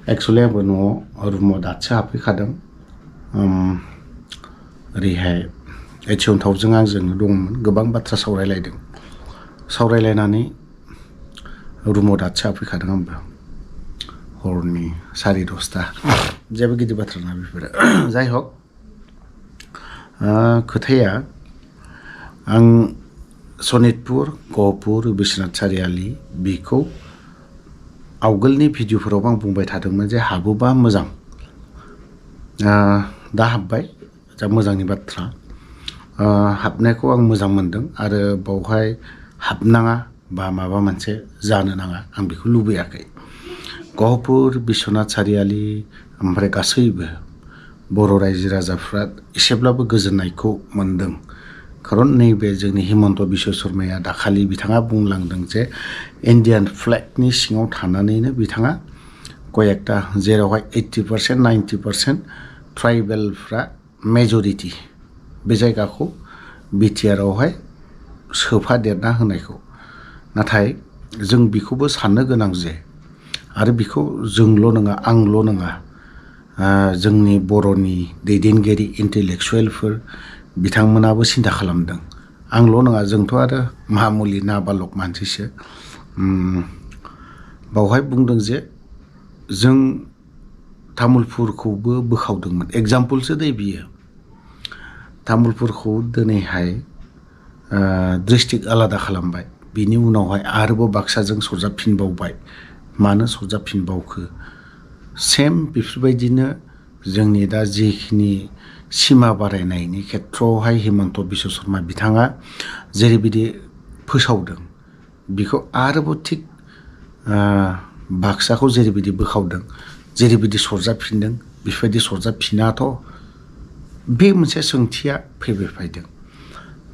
actually आंबो न'आव रुमाव दासो हाबफैखादों ओरैहाय एचियनथावजों आंजों दंमोन गोबां बाथ्रा सावरायलायनानै रुमाव दासो हाबफैखादों आंबो हरनि 10:30 जेबो गिदिर बाथ्रा नङा बेफोरो जाय हक खोथाया आं सनितपुर गहपुर बिश्वनाथ सारियाली बेखौ आवगोलनि भिडिअफोराव आं बुंबाय थादोंमोन जे हाबोबा मोजां दा हाबबाय जा मोजांनि बाथ्रा हाबनायखौ आं मोजां मोनदों आरो बावहाय हाबनाङा बा माबा मोनसे जानो नाङा आं बेखौ लुबैयाखै गहपुर बिश्वनाथ सारियाली ओमफ्राय गासैबो बर' रायजो राजाफ्रा एसेब्लाबो गोजोननायखौ मोनदों खारन नैबे जोंनि हिमन्त बिश्व शर्माया दाखालि बिथाङा बुंलांदों जे इन्डियान फ्लेगनि सिङाव थानानैनो बिथाङा कयेकटा जेरावहाय 80% 90% ट्राइबेलफ्रा मेजरिटी बे जायगाखौ बिटिआरआवहाय सोफादेरना होनायखौ नाथाय जों बेखौबो साननो गोनां जे आरो बेखौ जोंल' नङा आंल' नङा जोंनि बर'नि दैदेनगिरि इन्टेलेक्सुवेलफोर बिथांमोनाबो सिन्था खालामदों आंल' नङा जोंथ' आरो मामुलि नाबालक मानसिसो बावहाय बुंदों जे जों तामुलपुरखौबो बोखावदोंमोन एग्जाम्पलसो दै बियो तामुलपुरखौ दिनैहाय डिस्ट्रिक्ट आलादा खालामबाय बिनि उनावहाय आरोबाव बाक्साजों सरजाबफिनबावबाय मानो सरजाबफिनबावखो सेम बेफोरबायदिनो जोंनि दा जिखिनि सिमा बारायनायनि खेथ्रआवहाय हिमन्त बिश्व शर्मा बिथाङा जेरैबायदि फोसावदों बेखौ आरोबाव थिग बाक्साखौ जेरैबायदि बोखावदों जेरैबायदि सरजाबफिनदों बेफोरबायदि सरजाबफिनाथ' बे मोनसे सोंथिया फैबाय फैदों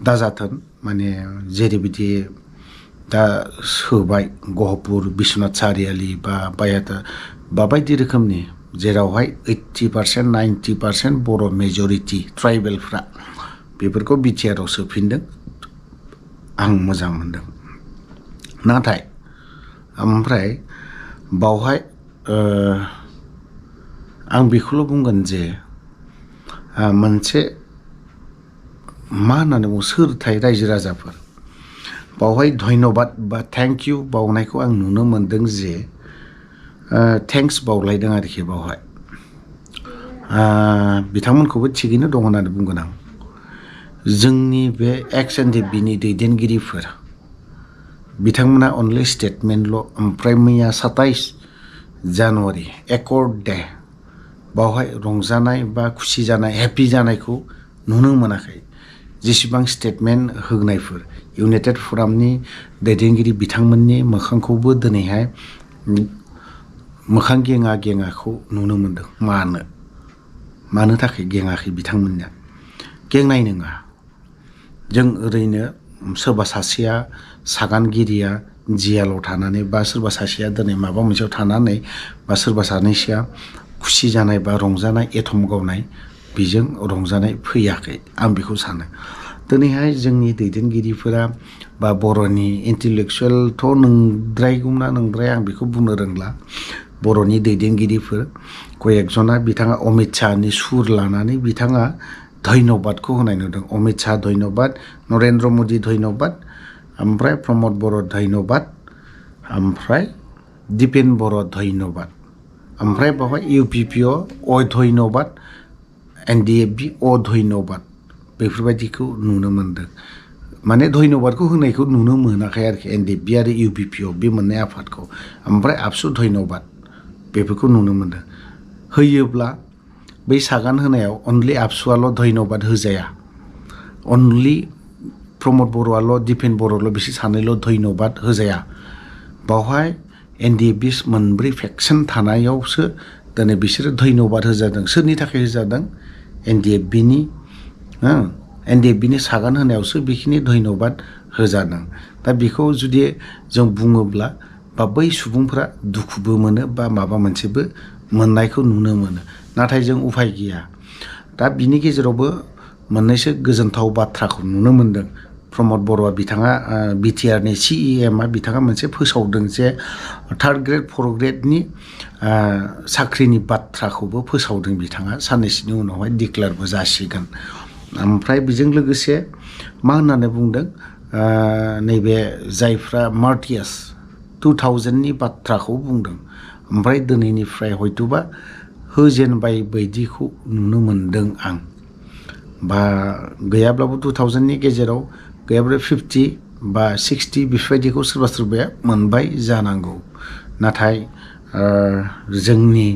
दाजाथों माने जेरैबायदि दा सोबाय गहपुर बिश्वनाथ सारियाली बा बायाता बा बायदि रोखोमनि जेरावहाय 80% 90% बर' मेजरिटी ट्राइबेलफ्रा बेफोरखौ बिटिआरआव सोफिनदों आं मोजां मोनदों नाथाय ओमफ्राय बावहाय आं बेखौल' बुंगोन जे मोनसे मा होननानै बुङो सोर थाय रायजो राजाफोर बावहाय धन्यबाद बा थेंक इउ बावनायखौ आं नुनो मोनदों जे थेंक्स बावलायदों आरोखि बावहाय बिथांमोनखौबो थिगैनो दं होननानै बुंगोन आं जोंनि बे एक्स एनडिएफबिनि दैदेनगिरिफोर बिथांमोना अनलि स्टेटमेन्टल' ओमफ्राय मैया 27 जानुवारि एकर्ड डे बावहाय रंजानाय बा खुसि जानाय हेपि जानायखौ नुनो मोनाखै जेसेबां स्टेटमेन्ट होनायफोर इउनाइटेड फरामनि दैदेनगिरि बिथांमोननि मोखांखौबो दिनैहाय मोखां गेङाखौ नुनो मोनदों मानो थाखाय गेङाखै बिथांमोननिया गेंनाय नङा जों ओरैनो सोरबा सासेया सागानगिरिया जियाल' थानानै बा सोरबा सासेया दिनै माबा मोनसेयाव थानानै बा सोरबा सानैसोया खुसि जानाय बा रंजानाय एथम गावनाय बेजों रंजानाय फैयाखै आं बेखौ सानो दिनैहाय जोंनि दैदेनगिरिफोरा बा बर'नि इन्टेलेक्सुवेलथ' नंद्रायगौना नंद्राया आं बेखौ बुंनो रोंला बर'नि दैदेनगिरिफोर कयेकजना बिथाङा अमित शाहनि सुर लानानै बिथाङा धन्यबादखौ होनाय नुदों अमित शाह धन्यबाद नरेन्द्र मदि धन्यबाद ओमफ्राय प्रमद बर' धन्यबाद ओमफ्राय दिपेन बर' धन्यबाद ओमफ्राय बावहाय इउपिपिअ धन्यबाद एनडिएफबि धन्यबाद बेफोरबायदिखौ नुनो मोनदों माने धन्यबादखौ होनायखौ नुनो मोनाखै आरोखि एनडिएफबि आरो इउपिपिअ बे मोननै आफादखौ ओमफ्राय आबसु धन्यबाद बेफोरखौ नुनो मोनदों होयोब्ला बै सागान होनायाव अनलि आबसुआल' धन्यबाद होजाया अनलि प्रमद बर'आल' दिपेन बर'ल' बिसोर सानैल' धन्यबाद होजाया बावहाय एनडिएफबि मोनब्रै फेक्सन थानायावसो दिनै बिसोरो धन्यबाद होजादों सोरनि थाखाय होजादों एनडिएफबिनि सागान होनायावसो बेखिनि धन्यबाद होजादों दा बेखौ जुदि जों बुङोब्ला बा बै सुबुंफ्रा दुखुबो मोनो बा माबा मोनसेबो मोननायखौ नुनो मोनो नाथाय जों उफाय गैया दा बिनि गेजेरावबो मोननैसो गोजोनथाव बाथ्राखौ नुनो मोनदों प्रमद बर'आ बिथाङा बिटिआरनि CEMआ बिथाङा मोनसे फोसावदों जे 3rd ग्रेड 4th ग्रेडनि साख्रिनि बाथ्राखौबो फोसावदों बिथाङा साननैसोनि उनावहाय डिक्लेयारबो जासिगोन ओमफ्राय बेजों लोगोसे मा होननानै बुंदों नैबे जायफ्रा मार्टियास 2000नि बाथ्राखौ बुंदों ओमफ्राय दिनैनिफ्राय हयतोबा होजेनबाय बायदिखौ नुनो मोनदों आं बा गैयाब्लाबो 2000नि गेजेराव गैयाब्ला 50 बा 60 बेफोरबायदिखौ सोरबा सोरबाया मोनबाय जानांगौ नाथाय जोंनि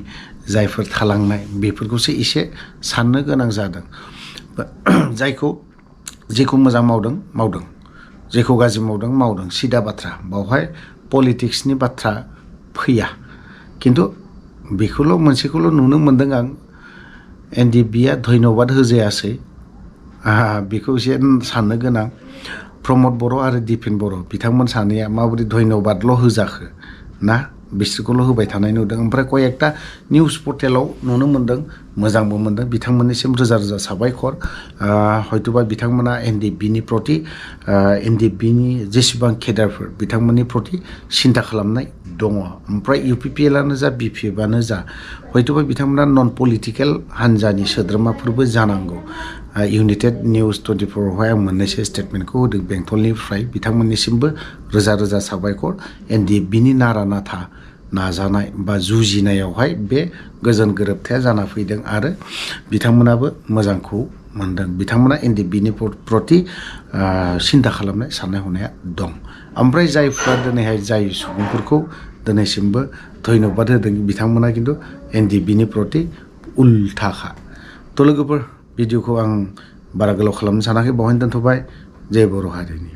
जायफोर थालांनाय बेफोरखौसो एसे साननो गोनां जादों जेखौ मोजां मावदों जेखौ गाज्रि मावदों सिदा बाथ्रा बावहाय पलिटिक्सनि बाथ्रा फैया किन्तु बेखौल' मोनसेखौल' नुनो मोनदों आं NDBआ धन्यबाद होजायासै बेखौ एसे साननो गोनां प्रमद बर' आरो दिपेन बर' बिथांमोन सानैया माबोरै धन्यबादल' होजाखो ना बिसोरखौल' होबाय थानाय नुदों ओमफ्राय कयेकटा निउस पर्टेलाव नुनो मोनदों मोजांबो मोनदों बिथांमोननिसिम रोजा रोजा साबायखर हयतोबा बिथांमोना NDBनि प्रति NDBनि जेसेबां केडारफोर बिथांमोननि प्रति सिन्था खालामनाय दङ ओमफ्राय UPPLआनो जा BPFआनो जा हयतोबा बिथांमोना नन पलिटिकेल हान्जानि सोद्रोमाफोरबो जानांगौ इउनाइटेड निउस 24आवहाय आं मोननैसो स्टेटमेन्टखौ होदों बेंटलनिफ्राय बिथांमोननिसिमबो रोजा रोजा साबायखर NDBनि नारा नाथा नाजानाय बा जुजिनायावहाय बे गोजोन गोरोबथाया जाना फैदों आरो बिथांमोनाबो मोजांखौ मोनदों बिथांमोना NDBनि प्रति सिन्था खालामनाय साननाय हनाया दं ओमफ्राय जायफ्रा दिनैहाय जाय सुबुंफोरखौ दिनैसिमबो धन्यबाद होदों बिथांमोना किन्तु NDBनि प्रति उल्थाखा थ' लोगोफोर भिडिअखौ आं बारा गोलाव खालामनो सानाखै बावहायनो दोनथ'बाय जय बर' हारिनि